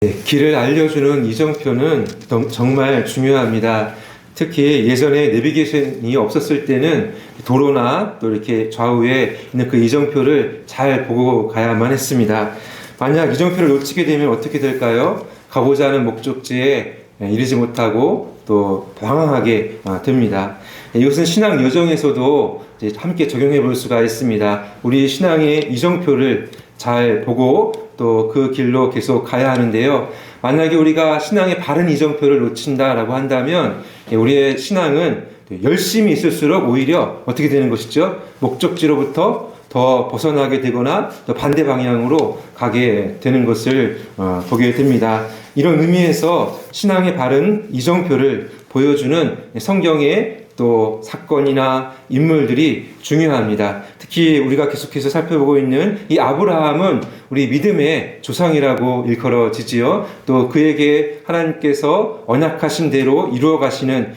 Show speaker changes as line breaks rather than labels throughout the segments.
네, 길을 알려주는 이정표는 정말 중요합니다. 특히 예전에 내비게이션이 없었을 때는 도로나 또 이렇게 좌우에 있는 그 이정표를 잘 보고 가야만 했습니다. 만약 이정표를 놓치게 되면 어떻게 될까요? 가고자 하는 목적지에 이르지 못하고 또 방황하게 됩니다. 이것은 신앙 여정에서도 함께 적용해 볼 수가 있습니다. 우리 신앙의 이정표를 잘 보고 또 그 길로 계속 가야 하는데요. 만약에 우리가 신앙의 바른 이정표를 놓친다라고 한다면 우리의 신앙은 열심히 있을수록 오히려 어떻게 되는 것이죠? 목적지로부터 더 벗어나게 되거나 더 반대 방향으로 가게 되는 것을 보게 됩니다. 이런 의미에서 신앙의 바른 이정표를 보여주는 성경의 또 사건이나 인물들이 중요합니다. 특히 우리가 계속해서 살펴보고 있는 이 아브라함은 우리 믿음의 조상이라고 일컬어지지요. 또 그에게 하나님께서 언약하신 대로 이루어 가시는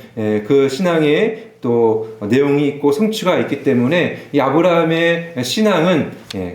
그 신앙의 또 내용이 있고 성취가 있기 때문에 이 아브라함의 신앙은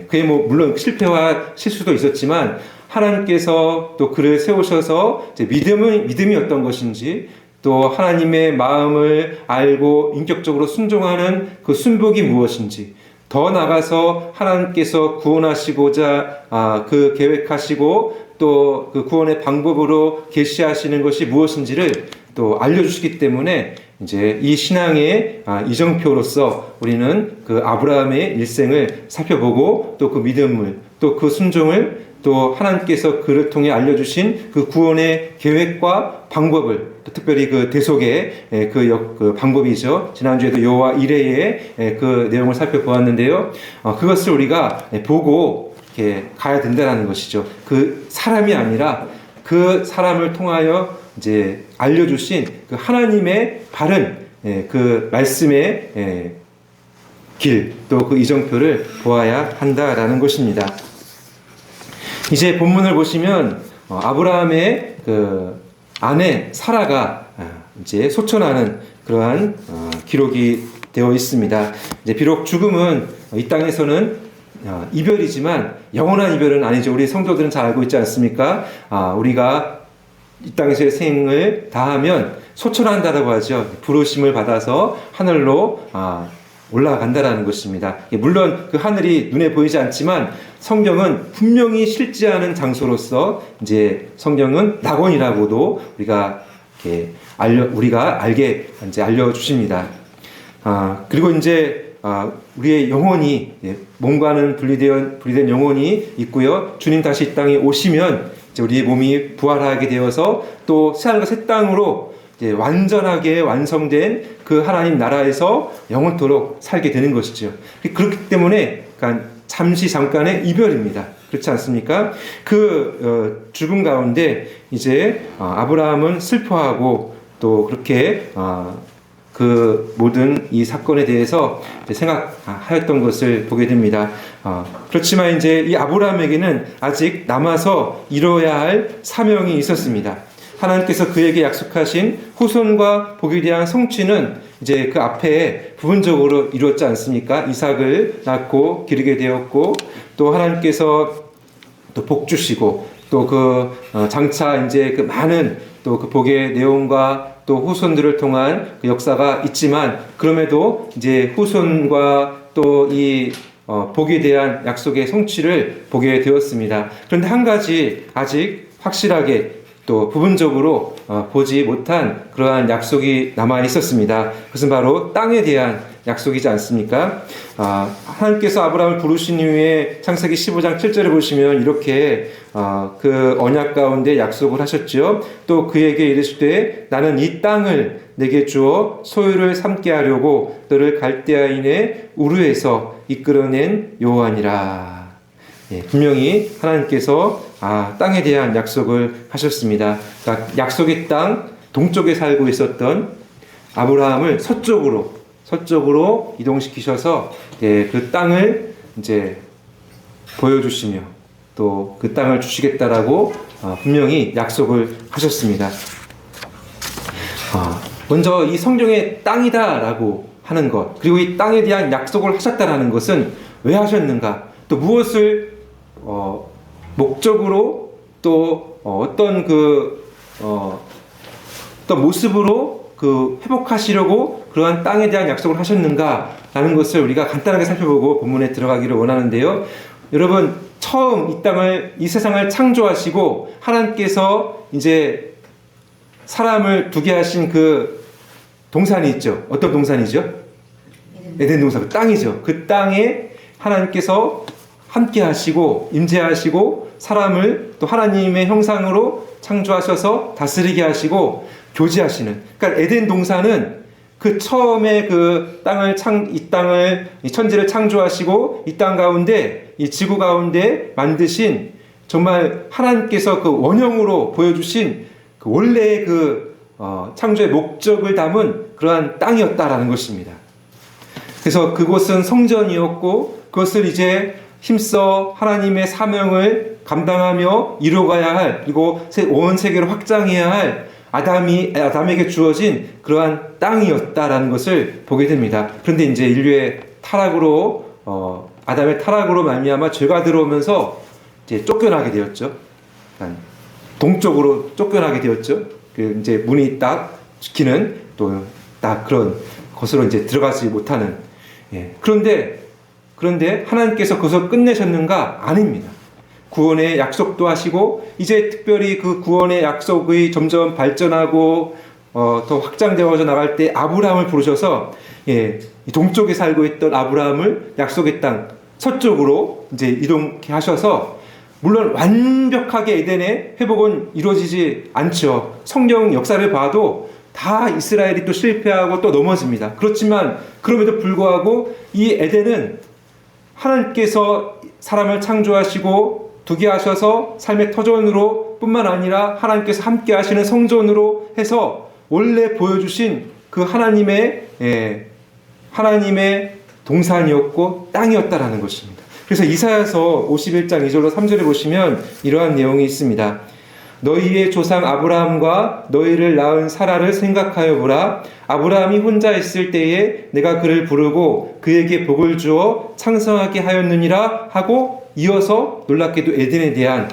그의 물론 실패와 실수도 있었지만 하나님께서 또 그를 세우셔서 믿음이 어떤 것인지 또 하나님의 마음을 알고 인격적으로 순종하는 그 순복이 무엇인지 더 나아가서 하나님께서 구원하시고자 그 계획하시고 또 그 구원의 방법으로 계시하시는 것이 무엇인지를 또 알려주시기 때문에 이제 이 신앙의 이정표로서 우리는 그 아브라함의 일생을 살펴보고 또 그 믿음을 또 그 순종을 또 하나님께서 그를 통해 알려주신 그 구원의 계획과 방법을 특별히 그 대속의 그 방법이죠. 지난주에도 여호와 이레의 그 내용을 살펴보았는데요. 그것을 우리가 보고 이렇게 가야 된다는 것이죠. 그 사람이 아니라 그 사람을 통하여 이제 알려주신 그 하나님의 바른 그 말씀의 길, 또 그 이정표를 보아야 한다라는 것입니다. 이제 본문을 보시면 아브라함의 그 아내 사라가 이제 소천하는 그러한 기록이 되어 있습니다. 이제 비록 죽음은 이 땅에서는 이별이지만 영원한 이별은 아니죠. 우리 성도들은 잘 알고 있지 않습니까? 우리가 이 땅에서의 생을 다하면 소천한다라고 하죠. 부르심을 받아서 하늘로 올라간다라는 것입니다. 물론 그 하늘이 눈에 보이지 않지만 성경은 분명히 실제하는 장소로서 이제 성경은 낙원이라고도 우리가 알게 이제 알려주십니다. 그리고 이제 우리의 영혼이 몸과는 분리된 영혼이 있고요. 주님 다시 이 땅에 오시면 이제 우리의 몸이 부활하게 되어서 또 새하늘과 새 땅으로 이제 완전하게 완성된 그 하나님 나라에서 영원토록 살게 되는 것이죠. 그렇기 때문에 잠깐의 이별입니다. 그렇지 않습니까? 그 죽음 가운데 이제 아브라함은 슬퍼하고 또 그렇게 그 모든 이 사건에 대해서 생각하였던 것을 보게 됩니다. 그렇지만 이제 이 아브라함에게는 아직 남아서 이뤄야 할 사명이 있었습니다. 하나님께서 그에게 약속하신 후손과 복에 대한 성취는 이제 그 앞에 부분적으로 이루었지 않습니까? 이삭을 낳고 기르게 되었고 또 하나님께서 또 복 주시고 또 그 장차 이제 그 많은 또 그 복의 내용과 또 후손들을 통한 그 역사가 있지만 그럼에도 이제 후손과 또 이 복에 대한 약속의 성취를 보게 되었습니다. 그런데 한 가지 아직 확실하게 또 부분적으로 보지 못한 그러한 약속이 남아 있었습니다. 그것은 바로 땅에 대한 약속이지 않습니까? 하나님께서 아브라함을 부르신 이후에 창세기 15장 7절에 보시면 이렇게 그 언약 가운데 약속을 하셨죠. 또 그에게 이르시되 나는 이 땅을 내게 주어 소유를 삼게 하려고 너를 갈대아인의 우르에서 이끌어낸 여호와니라. 분명히 하나님께서 땅에 대한 약속을 하셨습니다. 그러니까 약속의 땅 동쪽에 살고 있었던 아브라함을 서쪽으로 이동시키셔서 그 땅을 이제 보여주시며 또 그 땅을 주시겠다라고 분명히 약속을 하셨습니다. 먼저 이 성경의 땅이다라고 하는 것 그리고 이 땅에 대한 약속을 하셨다라는 것은 왜 하셨는가 또 무엇을 목적으로 또 어떤 어떤 모습으로 회복하시려고 그러한 땅에 대한 약속을 하셨는가라는 것을 우리가 간단하게 살펴보고 본문에 들어가기를 원하는데요. 여러분, 처음 이 세상을 창조하시고 하나님께서 이제 사람을 두게 하신 그 동산이 있죠. 어떤 동산이죠? 에덴 동산, 그 땅이죠. 그 땅에 하나님께서 함께 하시고 임재하시고 사람을 또 하나님의 형상으로 창조하셔서 다스리게 하시고 교제하시는, 그러니까 에덴 동산은 그 처음에 이 천지를 창조하시고 이 땅 가운데, 이 지구 가운데 만드신 정말 하나님께서 그 원형으로 보여주신 그 원래의 창조의 목적을 담은 그러한 땅이었다라는 것입니다. 그래서 그곳은 성전이었고 그것을 이제 힘써 하나님의 사명을 감당하며 이루어가야 할, 그리고 온 세계를 확장해야 할 아담에게 주어진 그러한 땅이었다라는 것을 보게 됩니다. 그런데 이제 인류의 타락으로, 아담의 타락으로 말미암아 죄가 들어오면서 이제 쫓겨나게 되었죠. 동쪽으로 쫓겨나게 되었죠. 이제 문이 딱 지키는 또 딱 그런 것으로 이제 들어가지 못하는. 그런데 하나님께서 거기서 끝내셨는가? 아닙니다. 구원의 약속도 하시고 이제 특별히 그 구원의 약속이 점점 발전하고 더 확장되어져 나갈 때 아브라함을 부르셔서 동쪽에 살고 있던 아브라함을 약속의 땅 서쪽으로 이제 이동케 하셔서, 물론 완벽하게 에덴의 회복은 이루어지지 않죠. 성경 역사를 봐도 다 이스라엘이 또 실패하고 또 넘어집니다. 그렇지만 그럼에도 불구하고 이 에덴은 하나님께서 사람을 창조하시고 두게 하셔서 삶의 터전으로 뿐만 아니라 하나님께서 함께 하시는 성전으로 해서 원래 보여주신 그 하나님의 동산이었고 땅이었다라는 것입니다. 그래서 이사야서 51장 2절로 3절에 보시면 이러한 내용이 있습니다. 너희의 조상 아브라함과 너희를 낳은 사라를 생각하여 보라. 아브라함이 혼자 있을 때에 내가 그를 부르고 그에게 복을 주어 창성하게 하였느니라 하고, 이어서 놀랍게도 에덴에 대한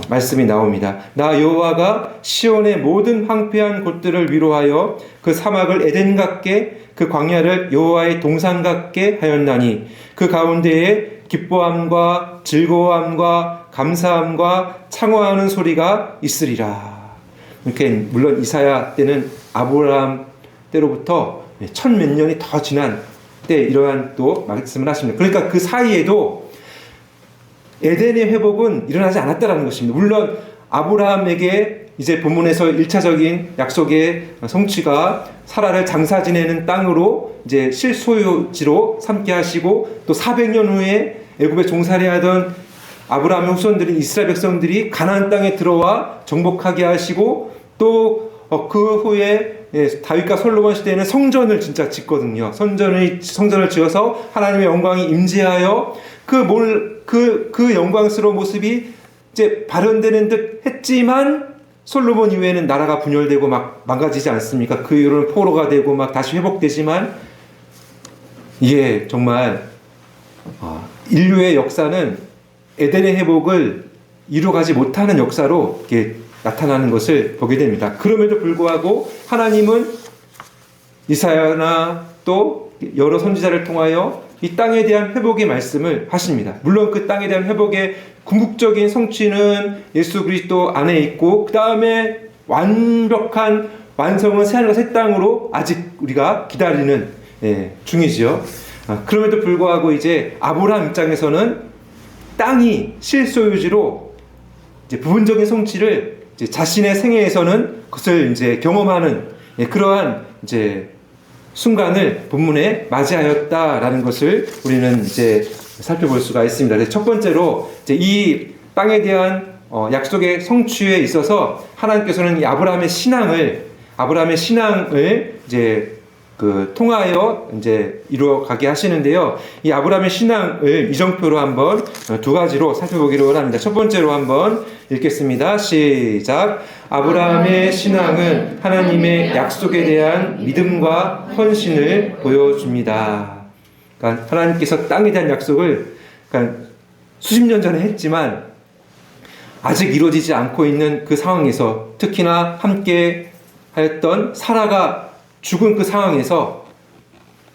말씀이 나옵니다. 나 여호와가 시온의 모든 황폐한 곳들을 위로하여 그 사막을 에덴 같게 그 광야를 여호와의 동산 같게 하였나니 그 가운데에 기뻐함과 즐거워함과 감사함과 창화하는 소리가 있으리라. 이렇게, 물론 이사야 때는 아브라함 때로부터 천몇 년이 더 지난 때 이러한 또 말씀을 하십니다. 그러니까 그 사이에도 에덴의 회복은 일어나지 않았다라는 것입니다. 물론 아브라함에게 이제 본문에서 1차적인 약속의 성취가 사라를 장사 지내는 땅으로 이제 실소유지로 삼게 하시고, 또 400년 후에 애굽에 종살이하던 아브라함의 후손들인 이스라엘 백성들이 가나안 땅에 들어와 정복하게 하시고, 또 그 후에 다윗과 솔로몬 시대에는 성전을 진짜 짓거든요. 성전을 지어서 하나님의 영광이 임재하여 그 영광스러운 모습이 이제 발현되는 듯 했지만, 솔로몬 이후에는 나라가 분열되고 막 망가지지 않습니까? 그 이후로는 포로가 되고 막 다시 회복되지만, 이게 정말 인류의 역사는 에덴의 회복을 이루어가지 못하는 역사로 이렇게 나타나는 것을 보게 됩니다. 그럼에도 불구하고 하나님은 이사야나 또 여러 선지자를 통하여 이 땅에 대한 회복의 말씀을 하십니다. 물론 그 땅에 대한 회복의 궁극적인 성취는 예수 그리스도 안에 있고, 그 다음에 완벽한 완성은 새하늘과 새 땅으로 아직 우리가 기다리는 중이지요. 그럼에도 불구하고 이제 아브라함 입장에서는 땅이 실소유지로 이제 부분적인 성취를 이제 자신의 생애에서는 그것을 이제 경험하는 그러한 이제 순간을 본문에 맞이하였다라는 것을 우리는 이제 살펴볼 수가 있습니다. 첫 번째로 이제 이 땅에 대한 약속의 성취에 있어서 하나님께서는 이 아브라함의 신앙을 이제 통하여 이제 이루어가게 하시는데요. 이 아브라함의 신앙을 이정표로 한번 두 가지로 살펴보기를 원합니다. 첫 번째로 한번 읽겠습니다. 시작. 아브라함의 신앙은 하나님의 약속에 대한 믿음과 헌신을 보여줍니다. 그러니까 하나님께서 땅에 대한 약속을 수십 년 전에 했지만 아직 이루어지지 않고 있는 그 상황에서, 특히나 함께 하였던 사라가 죽은 그 상황에서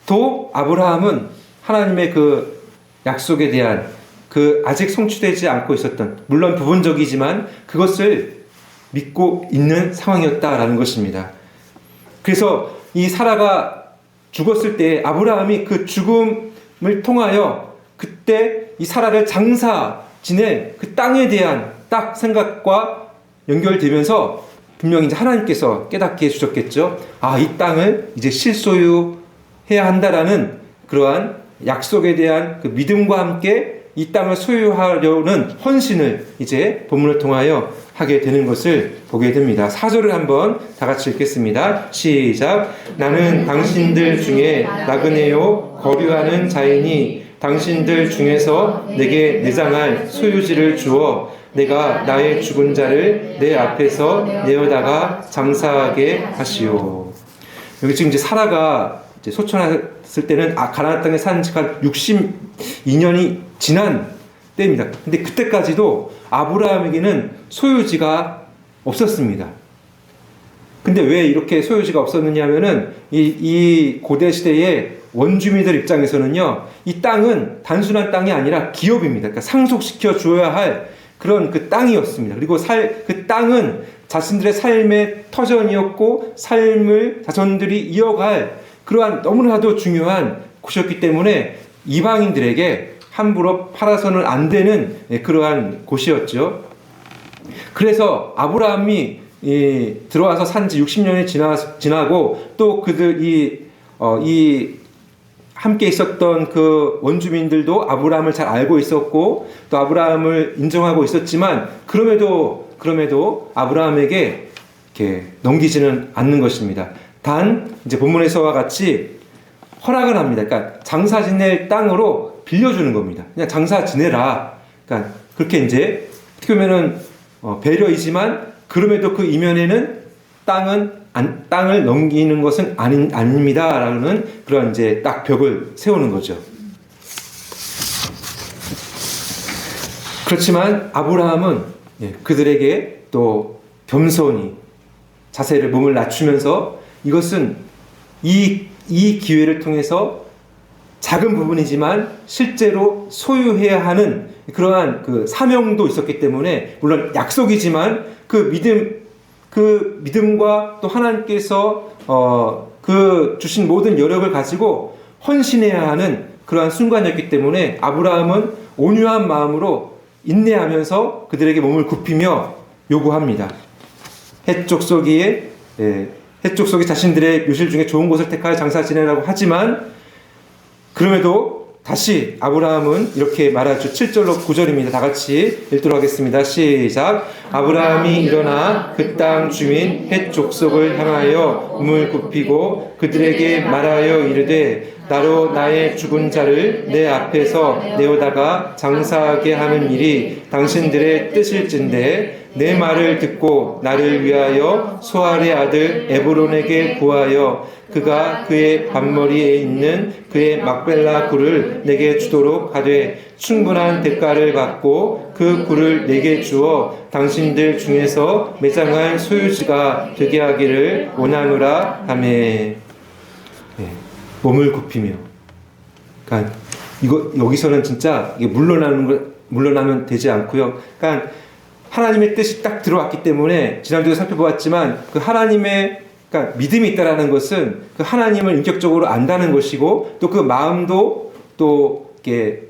또 아브라함은 하나님의 그 약속에 대한 그 아직 성취되지 않고 있었던, 물론 부분적이지만 그것을 믿고 있는 상황이었다라는 것입니다. 그래서 이 사라가 죽었을 때 아브라함이 그 죽음을 통하여 그때 이 사라를 장사 지낼 그 땅에 대한 딱 생각과 연결되면서 분명히 이제 하나님께서 깨닫게 해주셨겠죠. 아, 이 땅을 이제 실소유해야 한다라는 그러한 약속에 대한 그 믿음과 함께 이 땅을 소유하려는 헌신을 이제 본문을 통하여 하게 되는 것을 보게 됩니다. 4절을 한번 다 같이 읽겠습니다. 시작. 나는 당신들 중에 나그네요 거류하는 자이니 당신들 중에서 내게 내장할 소유지를 주어 내가 나의 죽은 자를 내 앞에서 내어다가 장사하게 하시오. 여기 지금 이제 사라가 이제 소천했을 때는 가나안 땅에 산 지 한 62년이 지난 때입니다. 근데 그때까지도 아브라함에게는 소유지가 없었습니다. 근데 왜 이렇게 소유지가 없었느냐 하면은 이 고대 시대의 원주민들 입장에서는요, 이 땅은 단순한 땅이 아니라 기업입니다. 그러니까 상속시켜 주어야 할 그런 그 땅이었습니다. 그리고 그 땅은 자신들의 삶의 터전이었고 삶을 자손들이 이어갈 그러한 너무나도 중요한 곳이었기 때문에 이방인들에게 함부로 팔아서는 안 되는 그러한 곳이었죠. 그래서 아브라함이 들어와서 산지 60년이 지나고 또 그들 함께 있었던 그 원주민들도 아브라함을 잘 알고 있었고 또 아브라함을 인정하고 있었지만 그럼에도 아브라함에게 이렇게 넘기지는 않는 것입니다. 단 이제 본문에서와 같이 허락을 합니다. 그러니까 장사 지낼 땅으로 빌려주는 겁니다. 그냥 장사 지내라. 그러니까 그렇게 이제 어떻게 보면은 배려이지만 그럼에도 그 이면에는 땅을 넘기는 것은 아닙니다라는 그런 이제 딱 벽을 세우는 거죠. 그렇지만 아브라함은 그들에게 또 겸손히 자세를 몸을 낮추면서 이것은 이 기회를 통해서 작은 부분이지만 실제로 소유해야 하는 그러한 그 사명도 있었기 때문에 물론 약속이지만 그 믿음과 또 하나님께서 그 주신 모든 여력을 가지고 헌신해야 하는 그러한 순간이었기 때문에 아브라함은 온유한 마음으로 인내하면서 그들에게 몸을 굽히며 요구합니다. 헷 족속이 자신들의 묘실 중에 좋은 곳을 택하여 장사 지내라고 하지만 그럼에도 다시 아브라함은 이렇게 말하죠. 7절로 9절입니다. 다 같이 읽도록 하겠습니다. 시작. 아브라함이 일어나 그 땅 주민 헷 족속을 향하여 몸을 굽히고 그들에게 말하여 이르되 나로 나의 죽은 자를 내 앞에서 내어다가 장사하게 하는 일이 당신들의 뜻일진데 내 말을 듣고 나를 위하여 소알의 아들 에브론에게 구하여 그가 그의 밭머리에 있는 그의 막벨라 굴을 내게 주도록 하되 충분한 대가를 받고 그 굴을 내게 주어 당신들 중에서 매장할 소유지가 되게 하기를 원하노라 하매. 몸을 굽히며. 그러니까 여기서는 진짜 이게 물러나면 되지 않고요. 그러니까 하나님의 뜻이 딱 들어왔기 때문에 지난주에 살펴보았지만 그 하나님의 그러니까 믿음이 있다라는 것은 그 하나님을 인격적으로 안다는 것이고 또 그 마음도 또 이렇게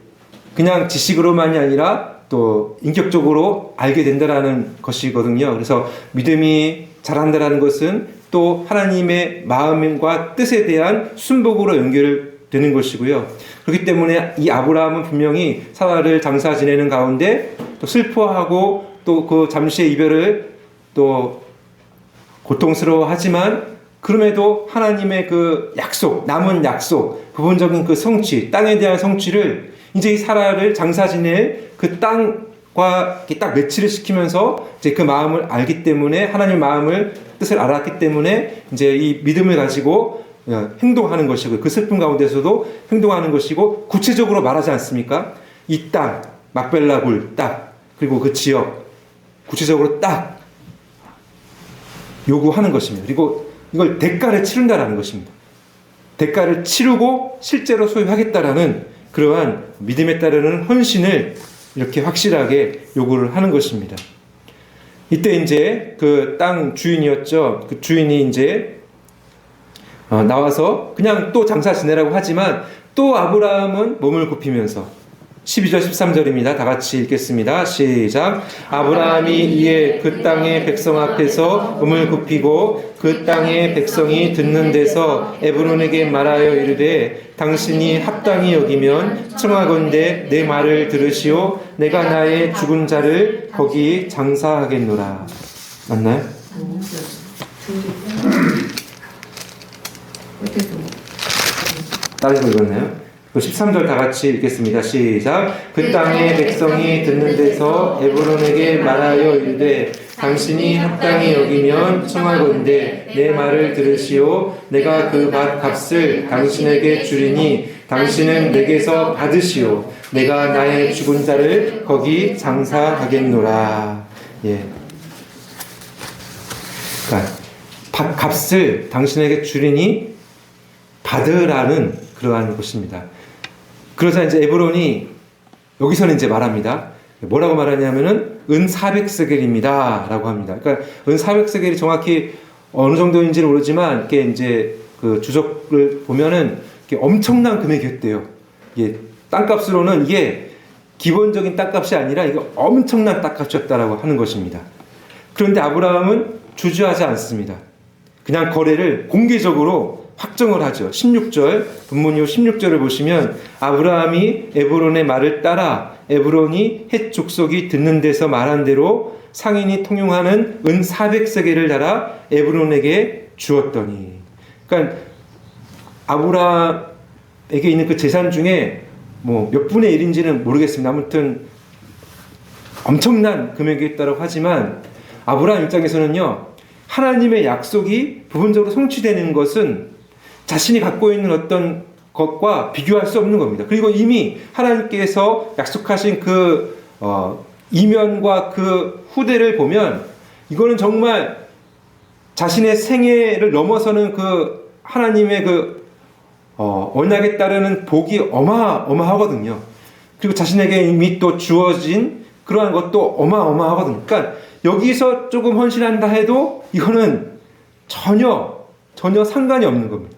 그냥 지식으로만이 아니라 또 인격적으로 알게 된다라는 것이거든요. 그래서 믿음이 자란다라는 것은 또 하나님의 마음과 뜻에 대한 순복으로 연결되는 것이고요. 그렇기 때문에 이 아브라함은 분명히 사라를 장사 지내는 가운데 또 슬퍼하고 또 그 잠시의 이별을 또 고통스러워하지만 그럼에도 하나님의 그 약속, 남은 약속, 부분적인 그 성취, 땅에 대한 성취를 이제 이 사라를 장사 지낼 그 땅과 이렇게 딱 매치를 시키면서 이제 그 마음을 알기 때문에 하나님의 마음을 뜻을 알았기 때문에 이제 이 믿음을 가지고 행동하는 것이고 그 슬픔 가운데서도 행동하는 것이고 구체적으로 말하지 않습니까? 이 땅, 막벨라 굴 땅, 그리고 그 지역 구체적으로 딱 요구하는 것입니다. 그리고 이걸 대가를 치른다라는 것입니다. 대가를 치르고 실제로 소유하겠다라는 그러한 믿음에 따르는 헌신을 이렇게 확실하게 요구를 하는 것입니다. 이때 이제 그 땅 주인이었죠. 그 주인이 이제 나와서 그냥 또 장사 지내라고 하지만 또 아브라함은 몸을 굽히면서 12절 13절입니다. 다 같이 읽겠습니다. 시작. 아브라함이 이에 그 땅의 백성 앞에서 몸을 굽히고 그 땅의 백성이 듣는 데서 에브론에게 말하여 이르되 당신이 합당히 여기면 청하건대 내 말을 들으시오. 내가 나의 죽은 자를 거기 장사하겠노라. 맞나요? 다른 거 읽었나요? 13절 다 같이 읽겠습니다. 시작. 그 땅의 백성이 듣는 데서 에브론에게 말하여 이르되 당신이 합당히 여기면 청하건대 내 말을 들으시오. 내가 그 밭 값을 당신에게 주리니 당신은 내게서 받으시오. 내가 나의 죽은 자를 거기 장사하겠노라. 예. 그러니까 밭 값을 당신에게 주리니 받으라는 그러한 것입니다. 그러자 이제 에브론이 여기서는 이제 말합니다. 뭐라고 말하냐면은 은 400세겔입니다 라고 합니다. 그러니까 은 400세겔이 정확히 어느 정도인지는 모르지만 이게 이제 그 주석을 보면은 이게 엄청난 금액이었대요. 이게 땅값으로는 이게 기본적인 땅값이 아니라 이게 엄청난 땅값이었다라고 하는 것입니다. 그런데 아브라함은 주저하지 않습니다. 그냥 거래를 공개적으로 확정을 하죠. 16절, 본문 이후 16절을 보시면 아브라함이 에브론의 말을 따라 에브론이 헷 족속이 듣는 데서 말한 대로 상인이 통용하는 은 400세겔을 달아 에브론에게 주었더니. 그러니까 아브라함에게 있는 그 재산 중에 뭐 몇 분의 1인지는 모르겠습니다. 아무튼 엄청난 금액이었다고 하지만 아브라함 입장에서는요, 하나님의 약속이 부분적으로 성취되는 것은 자신이 갖고 있는 어떤 것과 비교할 수 없는 겁니다. 그리고 이미 하나님께서 약속하신 그 이면과 그 후대를 보면 이거는 정말 자신의 생애를 넘어서는 그 하나님의 그 언약에 따르는 복이 어마어마하거든요. 그리고 자신에게 이미 또 주어진 그러한 것도 어마어마하거든요. 그러니까 여기서 조금 헌신한다 해도 이거는 전혀 상관이 없는 겁니다.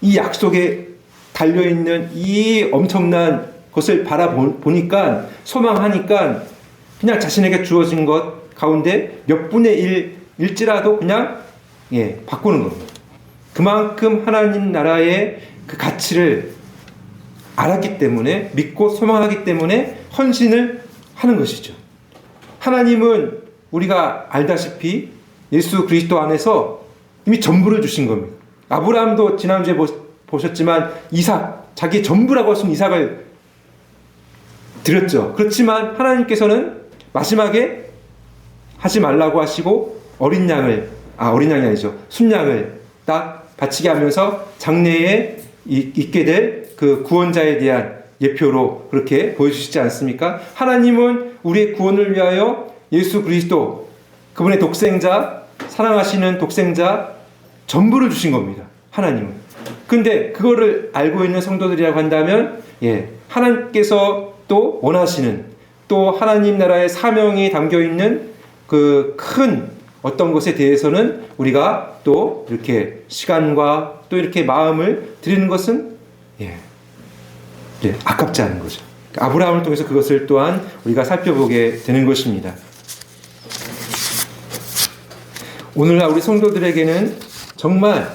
이 약속에 달려있는 이 엄청난 것을 바라보니까, 소망하니까 그냥 자신에게 주어진 것 가운데 몇 분의 1일지라도 그냥 바꾸는 겁니다. 그만큼 하나님 나라의 그 가치를 알았기 때문에, 믿고 소망하기 때문에 헌신을 하는 것이죠. 하나님은 우리가 알다시피 예수 그리스도 안에서 이미 전부를 주신 겁니다. 아브라함도 지난주에 보셨지만 이삭, 자기 전부라고 할 수 있는 이삭을 드렸죠. 그렇지만 하나님께서는 마지막에 하지 말라고 하시고 어린 양이 아니죠. 순양을 딱 바치게 하면서 장래에 있게 될 그 구원자에 대한 예표로 그렇게 보여주시지 않습니까? 하나님은 우리의 구원을 위하여 예수 그리스도, 그분의 독생자, 사랑하시는 독생자 전부를 주신 겁니다. 하나님은. 근데 그거를 알고 있는 성도들이라고 한다면 하나님께서 또 원하시는, 또 하나님 나라의 사명이 담겨있는 그 큰 어떤 것에 대해서는 우리가 또 이렇게 시간과 또 이렇게 마음을 드리는 것은 아깝지 않은 거죠. 아브라함을 통해서 그것을 또한 우리가 살펴보게 되는 것입니다. 오늘날 우리 성도들에게는 정말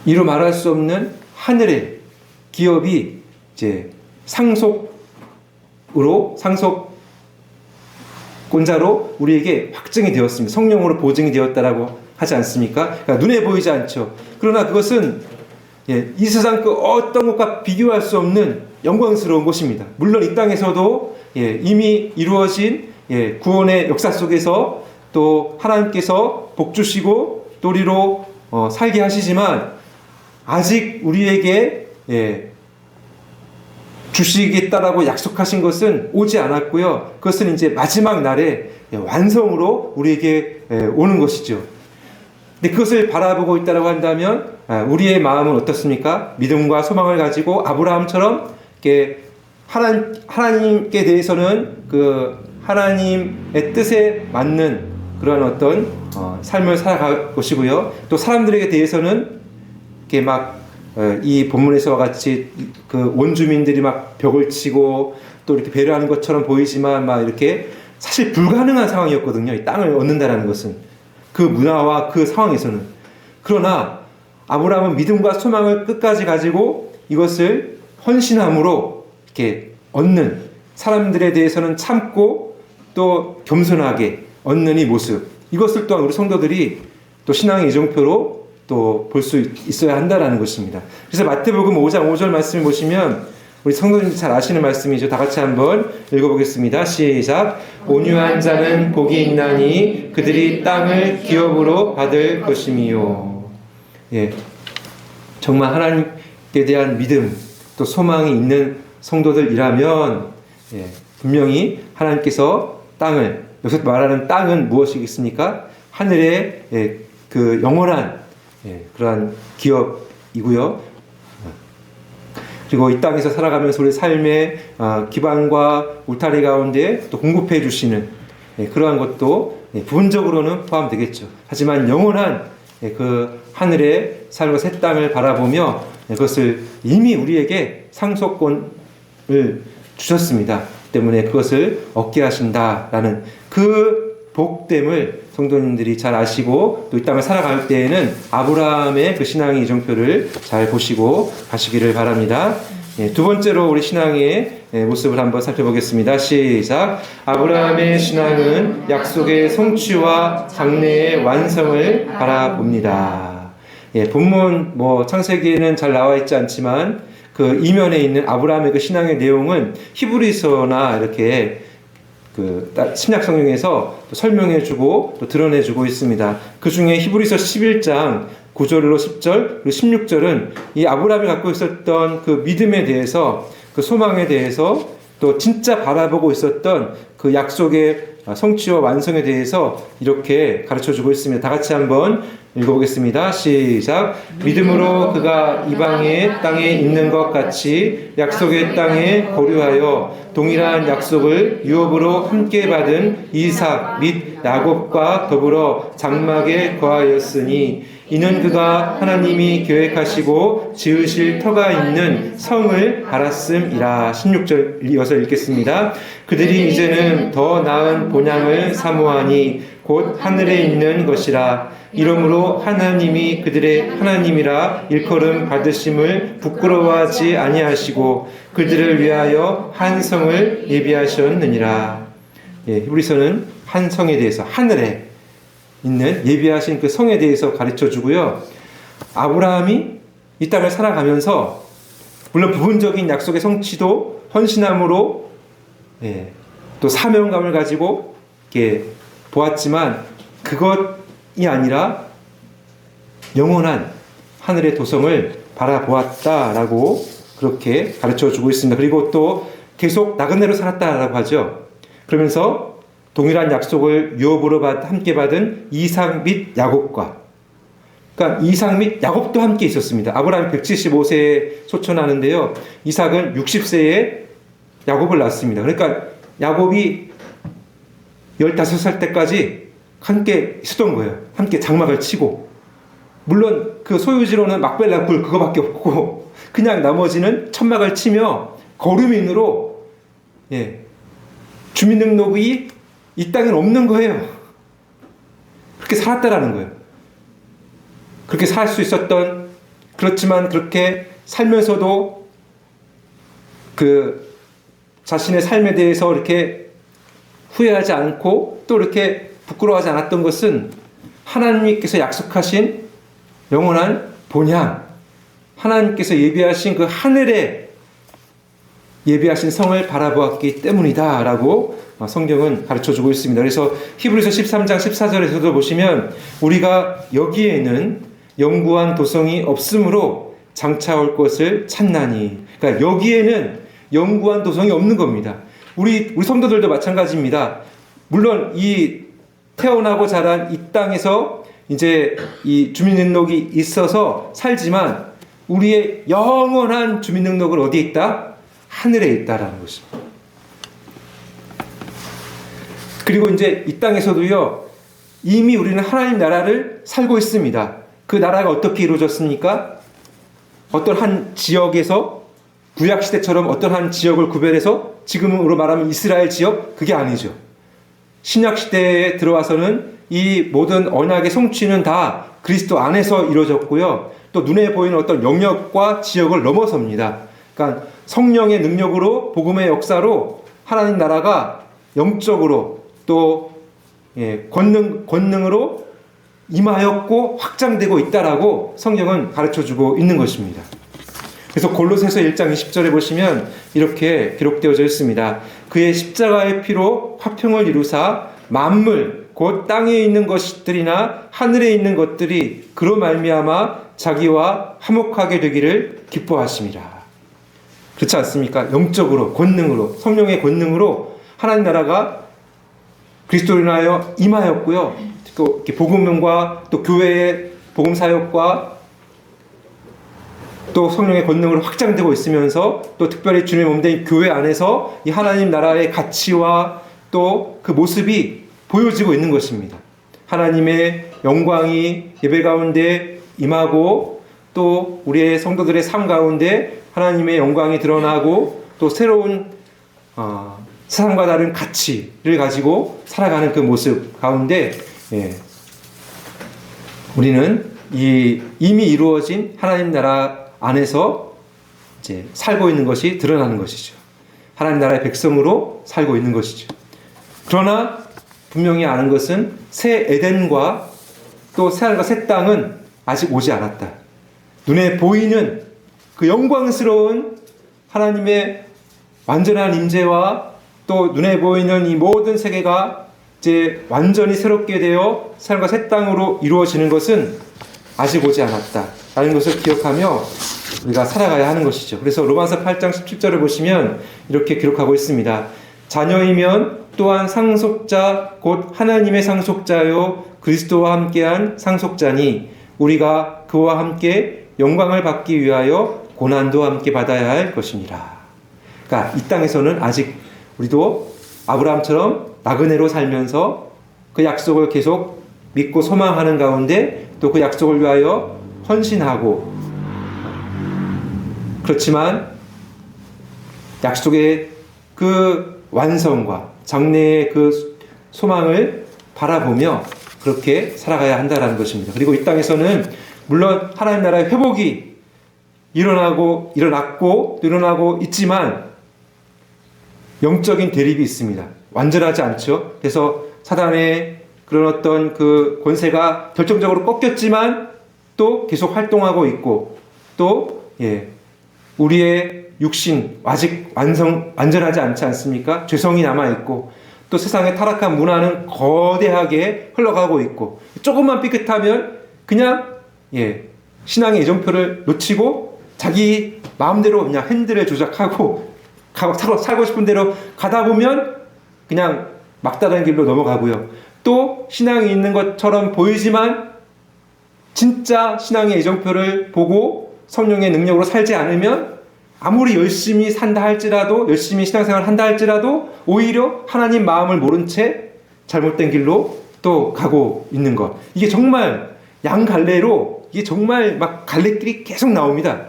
이루 말할 수 없는 하늘의 기업이 이제 상속권자로 우리에게 확증이 되었습니다. 성령으로 보증이 되었다라고 하지 않습니까? 그러니까 눈에 보이지 않죠. 그러나 그것은 이 세상 그 어떤 것과 비교할 수 없는 영광스러운 것입니다. 물론 이 땅에서도 이미 이루어진 구원의 역사 속에서 또 하나님께서 복 주시고 또 우리로 살게 하시지만 아직 우리에게 주시겠다라고 약속하신 것은 오지 않았고요. 그것은 이제 마지막 날에 완성으로 우리에게 오는 것이죠. 근데 그것을 바라보고 있다라고 한다면 우리의 마음은 어떻습니까? 믿음과 소망을 가지고 아브라함처럼 이렇게 하나님께 대해서는 그 하나님의 뜻에 맞는 그런 어떤 삶을 살아갈 것이고요. 또 사람들에게 대해서는 이렇게 막 이 본문에서와 같이 그 원주민들이 막 벽을 치고 또 이렇게 배려하는 것처럼 보이지만 막 이렇게 사실 불가능한 상황이었거든요. 이 땅을 얻는다라는 것은 그 문화와 그 상황에서는. 그러나 아브라함은 믿음과 소망을 끝까지 가지고 이것을 헌신함으로 이렇게 얻는, 사람들에 대해서는 참고 또 겸손하게 얻는 이 모습, 이것을 또한 우리 성도들이 또 신앙의 이정표로 또 볼 수 있어야 한다라는 것입니다. 그래서 마태복음 5장 5절 말씀을 보시면 우리 성도님들 잘 아시는 말씀이죠. 다 같이 한번 읽어보겠습니다. 시작. 온유한 자는 복이 있나니 그들이 땅을 기업으로 받을 것이미요. 예, 정말 하나님께 대한 믿음 또 소망이 있는 성도들이라면 분명히 하나님께서 땅을, 여기서 말하는 땅은 무엇이겠습니까? 하늘의 그 영원한 그러한 기업이고요. 그리고 이 땅에서 살아가면서 우리 삶의 기반과 울타리 가운데 또 공급해 주시는 그러한 것도 부분적으로는 포함되겠죠. 하지만 영원한 그 하늘의 삶과 새 땅을 바라보며 그것을 이미 우리에게 상속권을 주셨습니다. 때문에 그것을 얻게 하신다라는 그 복됨을 성도님들이 잘 아시고 또 이 땅을 살아갈 때에는 아브라함의 그 신앙의 이정표를 잘 보시고 가시기를 바랍니다. 두 번째로 우리 신앙의 모습을 한번 살펴보겠습니다. 시작. 아브라함의 신앙은 약속의 성취와 장래의 완성을 바라봅니다. 본문 창세기에는 잘 나와 있지 않지만 그 이면에 있는 아브라함의 그 신앙의 내용은 히브리서나 이렇게 그 신약 성경에서 설명해주고 또 드러내주고 있습니다. 그 중에 히브리서 11장 9절로 10절 그리고 16절은 이 아브라함이 갖고 있었던 그 믿음에 대해서 그 소망에 대해서 또 진짜 바라보고 있었던 그 약속의 성취와 완성에 대해서 이렇게 가르쳐주고 있습니다. 다 같이 한번 읽어보겠습니다. 시작. 믿음으로 그가 이방의 땅에 있는 것 같이 약속의 땅에 거류하여 동일한 약속을 유업으로 함께 받은 이삭 및 야곱과 더불어 장막에 거하였으니 이는 그가 하나님이 계획하시고 지으실 터가 있는 성을 알았음이라. 16절 이어서 읽겠습니다. 그들이 이제는 더 나은 본향을 사모하니 곧 하늘에 있는 것이라. 이러므로 하나님이 그들의 하나님이라 일컬음 받으심을 부끄러워하지 아니하시고 그들을 위하여 한 성을 예비하셨느니라. 히브리서는 한 성에 대해서, 하늘에 있는 예비하신 그 성에 대해서 가르쳐 주고요. 아브라함이 이 땅을 살아가면서 물론 부분적인 약속의 성취도 헌신함으로 또 사명감을 가지고 이렇게 보았지만 그것이 아니라 영원한 하늘의 도성을 바라보았다라고 그렇게 가르쳐 주고 있습니다. 그리고 또 계속 나그네로 살았다라고 하죠. 그러면서 동일한 약속을 유업으로 함께 받은 이삭 및 야곱과, 그러니까 이삭 및 야곱도 함께 있었습니다. 아브라함이 175세에 소천하는데요. 이삭은 60세에 야곱을 낳습니다. 그러니까 야곱이 15살 때까지 함께 있었던 거예요. 함께 장막을 치고. 물론 그 소유지로는 막벨라 굴 그거밖에 없고 그냥 나머지는 천막을 치며 거류민으로 주민등록이 이 땅엔 없는 거예요. 그렇게 살았다라는 거예요. 그렇게 살 수 있었던, 그렇지만 그렇게 살면서도 그 자신의 삶에 대해서 이렇게 후회하지 않고 또 이렇게 부끄러워하지 않았던 것은 하나님께서 약속하신 영원한 본향, 하나님께서 예비하신 그 하늘에 예비하신 성을 바라보았기 때문이다 라고 성경은 가르쳐주고 있습니다. 그래서 히브리서 13장 14절에서도 보시면 우리가 여기에는 영구한 도성이 없으므로 장차 올 것을 찾나니, 그러니까 여기에는 영구한 도성이 없는 겁니다. 우리 성도들도 마찬가지입니다. 물론 이 태어나고 자란 이 땅에서 이제 이 주민등록이 있어서 살지만 우리의 영원한 주민등록은 어디에 있다? 하늘에 있다라는 것입니다. 그리고 이제 이 땅에서도요, 이미 우리는 하나님 나라를 살고 있습니다. 그 나라가 어떻게 이루어졌습니까? 어떤 한 지역에서 구약시대처럼 어떤 한 지역을 구별해서 지금으로 말하면 이스라엘 지역? 그게 아니죠. 신약시대에 들어와서는 이 모든 언약의 성취는 다 그리스도 안에서 이루어졌고요. 또 눈에 보이는 어떤 영역과 지역을 넘어섭니다. 그러니까 성령의 능력으로 복음의 역사로 하나님 나라가 영적으로 또 권능으로 임하였고 확장되고 있다라고 성경은 가르쳐주고 있는 것입니다. 그래서 골로새서 1장 20절에 보시면 이렇게 기록되어져 있습니다. 그의 십자가의 피로 화평을 이루사 만물 곧 땅에 있는 것들이나 하늘에 있는 것들이 그로 말미암아 자기와 화목하게 되기를 기뻐하심이라. 그렇지 않습니까? 영적으로 권능으로 성령의 권능으로 하나님 나라가 그리스도로 인하여 임하였고요. 또 이렇게 복음과 또 교회의 복음 사역과 또 성령의 권능으로 확장되고 있으면서 또 특별히 주님의 몸된 교회 안에서 이 하나님 나라의 가치와 또 그 모습이 보여지고 있는 것입니다. 하나님의 영광이 예배 가운데 임하고 또 우리의 성도들의 삶 가운데 하나님의 영광이 드러나고 또 새로운 세상과 다른 가치를 가지고 살아가는 그 모습 가운데 우리는 이미 이루어진 하나님 나라 안에서 이제 살고 있는 것이 드러나는 것이죠. 하나님 나라의 백성으로 살고 있는 것이죠. 그러나 분명히 아는 것은 새 에덴과 또 새 하늘과 새 땅은 아직 오지 않았다. 눈에 보이는 그 영광스러운 하나님의 완전한 임재와 또 눈에 보이는 이 모든 세계가 이제 완전히 새롭게 되어 새 하늘과 새 땅으로 이루어지는 것은 아직 오지 않았다라는 것을 기억하며 우리가 살아가야 하는 것이죠. 그래서 로마서 8장 17절을 보시면 이렇게 기록하고 있습니다. 자녀이면 또한 상속자 곧 하나님의 상속자요 그리스도와 함께한 상속자니 우리가 그와 함께 영광을 받기 위하여 고난도 함께 받아야 할 것이니라. 그러니까 이 땅에서는 아직 우리도 아브라함처럼 나그네로 살면서 그 약속을 계속 믿고 소망하는 가운데 또 그 약속을 위하여 헌신하고, 그렇지만 약속의 그 완성과 장래의 그 소망을 바라보며 그렇게 살아가야 한다는 것입니다. 그리고 이 땅에서는 물론 하나님 나라의 회복이 일어나고 있지만 영적인 대립이 있습니다. 완전하지 않죠. 그래서 사단의 그런 어떤 그 권세가 결정적으로 꺾였지만 또 계속 활동하고 있고, 또 우리의 육신 아직 완전하지 않지 않습니까? 죄성이 남아있고, 또 세상의 타락한 문화는 거대하게 흘러가고 있고, 조금만 삐끗하면 그냥 신앙의 예정표를 놓치고 자기 마음대로 그냥 핸들을 조작하고 살고 싶은 대로 가다 보면 그냥 막다른 길로 넘어가고요. 또 신앙이 있는 것처럼 보이지만 진짜 신앙의 예정표를 보고 성령의 능력으로 살지 않으면 아무리 열심히 산다 할지라도, 열심히 신앙생활을 한다 할지라도 오히려 하나님 마음을 모른 채 잘못된 길로 또 가고 있는 것. 이게 정말 양갈래로 이게 정말 막 갈래길이 계속 나옵니다.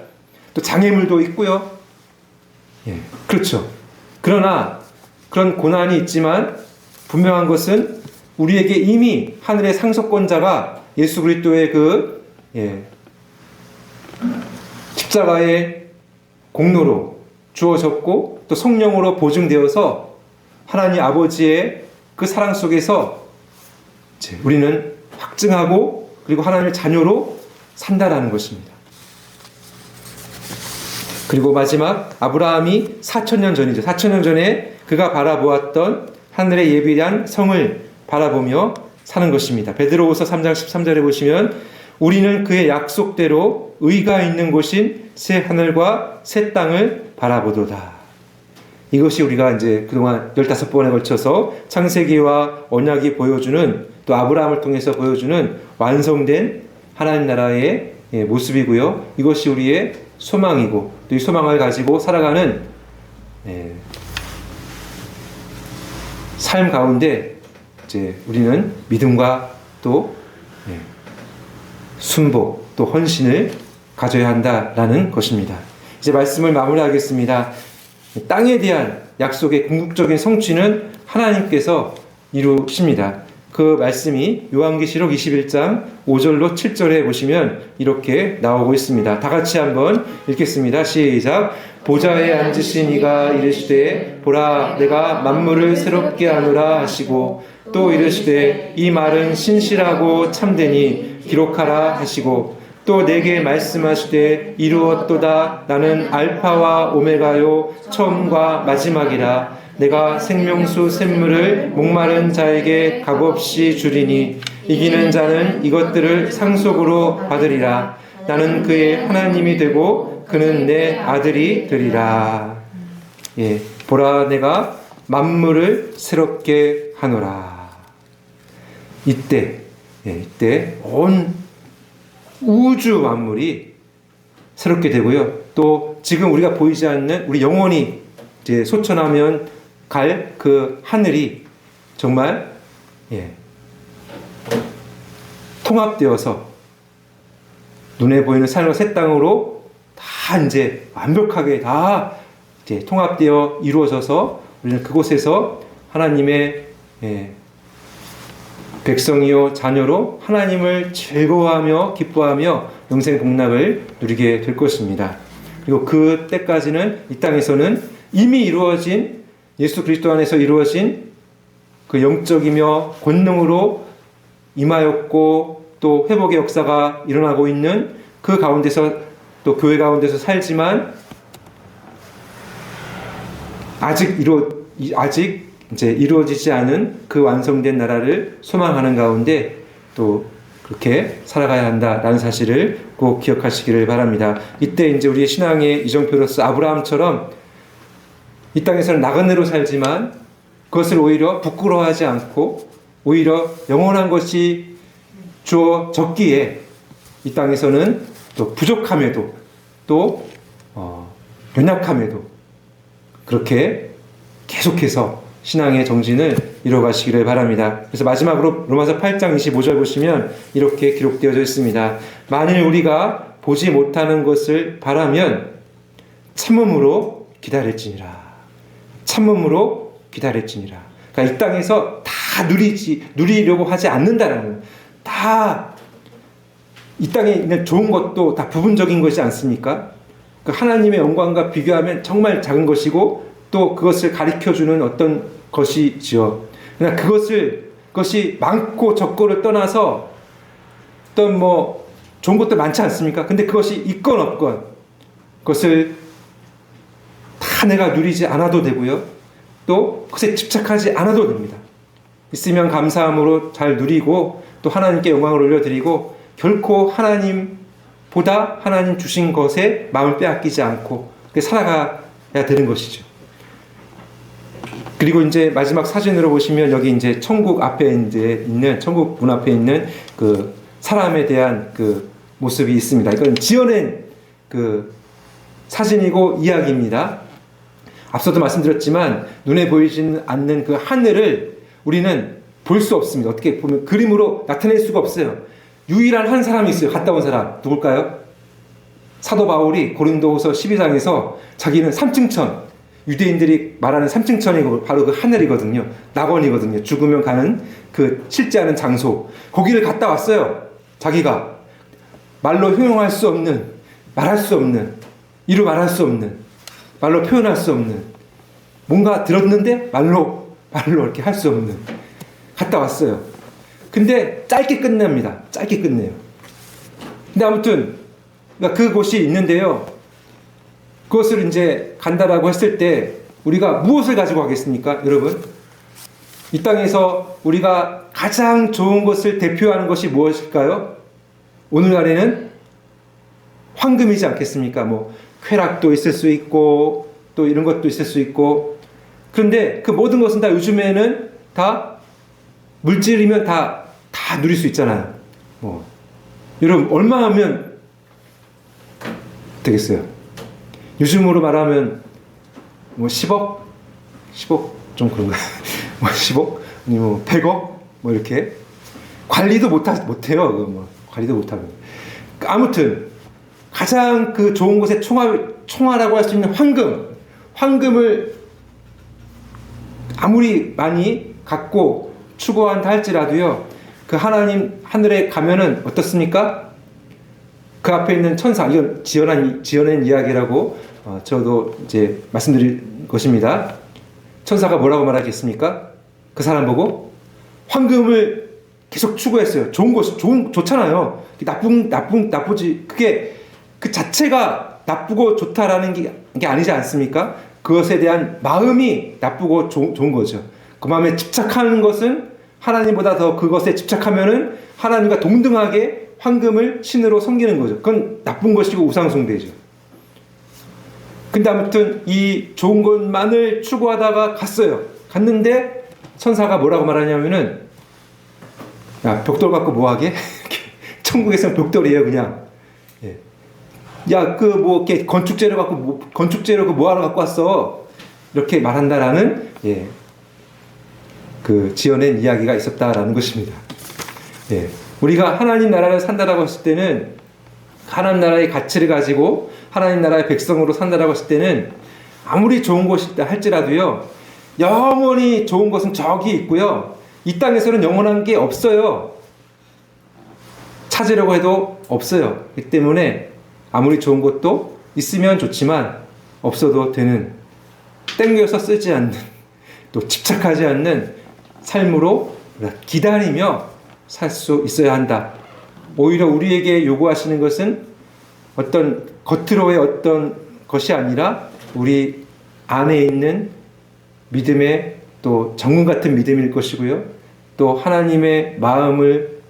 또 장애물도 있고요. 그렇죠. 그러나 그런 고난이 있지만 분명한 것은 우리에게 이미 하늘의 상속권자가 예수 그리스도의 그 십자가의 공로로 주어졌고 또 성령으로 보증되어서 하나님 아버지의 그 사랑 속에서 우리는 확증하고 그리고 하나님의 자녀로 산다라는 것입니다. 그리고 마지막 아브라함이 4,000년 전이죠. 4,000년 전에 그가 바라보았던 하늘의 예비한 성을 바라보며 사는 것입니다. 베드로후서 3장 13절에 보시면 우리는 그의 약속대로 의가 있는 곳인 새 하늘과 새 땅을 바라보도다. 이것이 우리가 이제 그동안 15번에 걸쳐서 창세기와 언약이 보여주는, 또 아브라함을 통해서 보여주는 완성된 하나님 나라의 모습이고요. 이것이 우리의 소망이고, 또 이 소망을 가지고 살아가는 삶 가운데 이제 우리는 믿음과 또 순복, 또 헌신을 가져야 한다라는 것입니다. 이제 말씀을 마무리하겠습니다. 땅에 대한 약속의 궁극적인 성취는 하나님께서 이루십니다. 그 말씀이 요한계시록 21장 5절로 7절에 보시면 이렇게 나오고 있습니다. 다 같이 한번 읽겠습니다. 시작. 보좌에 앉으신 이가 이르시되 보라 내가 만물을 새롭게 하노라 하시고, 또 이르시되 이 말은 신실하고 참되니 기록하라 하시고, 또 내게 말씀하시되 이루었도다. 나는 알파와 오메가요 처음과 마지막이라. 내가 생명수 샘물을 목마른 자에게 값없이 주리니 이기는 자는 이것들을 상속으로 받으리라. 나는 그의 하나님이 되고 그는 내 아들이 되리라. 보라 내가 만물을 새롭게 하노라. 이때 온 우주 만물이 새롭게 되고요. 또 지금 우리가 보이지 않는, 우리 영원히 이제 소천하면 갈 그 하늘이 정말 통합되어서 눈에 보이는 산과 새 땅으로 다 이제 완벽하게 다 이제 통합되어 이루어져서 우리는 그곳에서 하나님의 백성이요 자녀로 하나님을 즐거워하며 기뻐하며 영생 복락을 누리게 될 것입니다. 그리고 그 때까지는 이 땅에서는 이미 이루어진, 예수 그리스도 안에서 이루어진 그 영적이며 권능으로 임하였고, 또 회복의 역사가 일어나고 있는 그 가운데서, 또 교회 가운데서 살지만 아직 이제 이루어지지 않은 그 완성된 나라를 소망하는 가운데 또 그렇게 살아가야 한다라는 사실을 꼭 기억하시기를 바랍니다. 이때 이제 우리의 신앙의 이정표로서 아브라함처럼 이 땅에서는 나그네로 살지만 그것을 오히려 부끄러워하지 않고 오히려 영원한 것이 주어졌기에 이 땅에서는 또 부족함에도 또 연약함에도 그렇게 계속해서 신앙의 정진을 이뤄가시기를 바랍니다. 그래서 마지막으로 로마서 8장 25절 보시면 이렇게 기록되어져 있습니다. 만일 우리가 보지 못하는 것을 바라면 참음으로 기다릴지니라. 참음으로 기다릴지니라. 그러니까 이 땅에서 다 누리려고 하지 않는다라는, 다 이 땅에 있는 좋은 것도 다 부분적인 것이지 않습니까? 그 하나님의 영광과 비교하면 정말 작은 것이고 또 그것을 가리켜주는 어떤 것이지요. 그러나 그것이 많고 적고를 떠나서 어떤 좋은 것도 많지 않습니까? 근데 그것이 있건 없건 그것을 다 내가 누리지 않아도 되고요. 또 그것에 집착하지 않아도 됩니다. 있으면 감사함으로 잘 누리고 또 하나님께 영광을 올려드리고 결코 하나님보다 하나님 주신 것에 마음을 빼앗기지 않고 살아가야 되는 것이죠. 그리고 이제 마지막 사진으로 보시면 여기 이제 천국 앞에 있는 천국 문 앞에 있는 그 사람에 대한 그 모습이 있습니다. 이건 지어낸 그 사진이고 이야기입니다. 앞서도 말씀드렸지만 눈에 보이지 않는 그 하늘을 우리는 볼 수 없습니다. 어떻게 보면 그림으로 나타낼 수가 없어요. 유일한 한 사람이 있어요. 갔다 온 사람. 누굴까요? 사도 바울이 고린도후서 12장에서 자기는 삼층천, 유대인들이 말하는 삼층천이 바로 그 하늘이거든요. 낙원이거든요. 죽으면 가는 그 실제하는 장소. 거기를 갔다 왔어요. 자기가 말로 효용할 수 없는, 말할 수 없는, 이루 말할 수 없는, 말로 표현할 수 없는, 뭔가 들었는데 말로 이렇게 할 수 없는, 갔다 왔어요. 근데 짧게 끝납니다. 짧게 끝내요. 근데 아무튼 그곳이 있는데요. 그것을 이제 간다라고 했을 때 우리가 무엇을 가지고 가겠습니까, 여러분? 이 땅에서 우리가 가장 좋은 것을 대표하는 것이 무엇일까요? 오늘날에는 황금이지 않겠습니까? 쾌락도 있을 수 있고 또 이런 것도 있을 수 있고 그런데 그 모든 것은 다 요즘에는 다 물질이면 다 누릴 수 있잖아요. 여러분, 얼마 하면 되겠어요? 요즘으로 말하면 10억? 10억 좀 그런가? 10억? 아니 100억? 이렇게. 관리도 못해요. 관리도 못하고. 아무튼, 가장 그 좋은 것의 총화라고 할 수 있는 황금을 아무리 많이 갖고 추구한다 할지라도요, 그 하나님 하늘에 가면은 어떻습니까? 그 앞에 있는 천사, 이건 지어낸 이야기라고 저도 이제 말씀드릴 것입니다. 천사가 뭐라고 말하겠습니까? 그 사람 보고 황금을 계속 추구했어요. 좋잖아요. 나쁘지. 그게 그 자체가 나쁘고 좋다라는 게 아니지 않습니까? 그것에 대한 마음이 나쁘고 좋은 거죠. 그 마음에 집착하는 것은 하나님보다 더 그것에 집착하면은 하나님과 동등하게 황금을 신으로 섬기는 거죠. 그건 나쁜 것이고 우상숭배죠. 근데 아무튼 이 좋은 것만을 추구하다가 갔는데 천사가 뭐라고 말하냐면은, 야, 벽돌 갖고 뭐하게? 천국에서는 벽돌이에요, 그냥. 예. 야, 이렇게 건축재료 뭐하러 갖고 왔어? 이렇게 말한다라는, 그 지어낸 이야기가 있었다라는 것입니다. 예. 우리가 하나님 나라를 산다라고 했을 때는, 하나님 나라의 가치를 가지고 하나님 나라의 백성으로 산다라고 했을 때는, 아무리 좋은 것이다 할지라도요, 영원히 좋은 것은 저기 있고요, 이 땅에서는 영원한 게 없어요. 찾으려고 해도 없어요. 그 때문에 아무리 좋은 것도 있으면 좋지만 없어도 되는, 땡겨서 쓰지 않는, 또 집착하지 않는 삶으로 기다리며 살 수 있어야 한다. 오히려 우리에게 요구하시는 것은 어떤 겉으로의 어떤 것이 아니라 우리 안에 있는 믿음의 또 정금 같은 믿음일 것이고요, 또 하나님의 마음을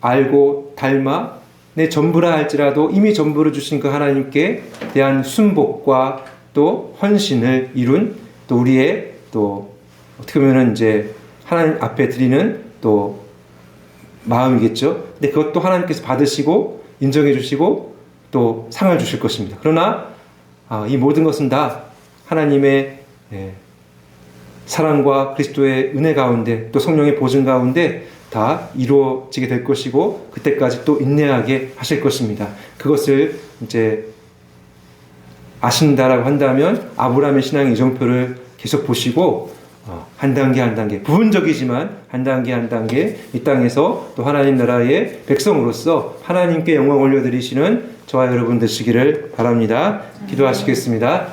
알고 닮아 내 전부라 할지라도 이미 전부를 주신 그 하나님께 대한 순복과 또 헌신을 이룬, 또 우리의 또 어떻게 보면 이제 하나님 앞에 드리는 또 마음이겠죠. 근데 그것도 하나님께서 받으시고 인정해 주시고 또 상을 주실 것입니다. 그러나 이 모든 것은 다 하나님의 사랑과 그리스도의 은혜 가운데 또 성령의 보증 가운데 다 이루어지게 될 것이고, 그때까지 또 인내하게 하실 것입니다. 그것을 이제 아신다라고 한다면 아브라함의 신앙의 이정표를 계속 보시고 한 단계 한 단계, 부분적이지만 한 단계 한 단계 이 땅에서 또 하나님 나라의 백성으로서 하나님께 영광 올려드리시는 저와 여러분 되시기를 바랍니다. 기도하시겠습니다.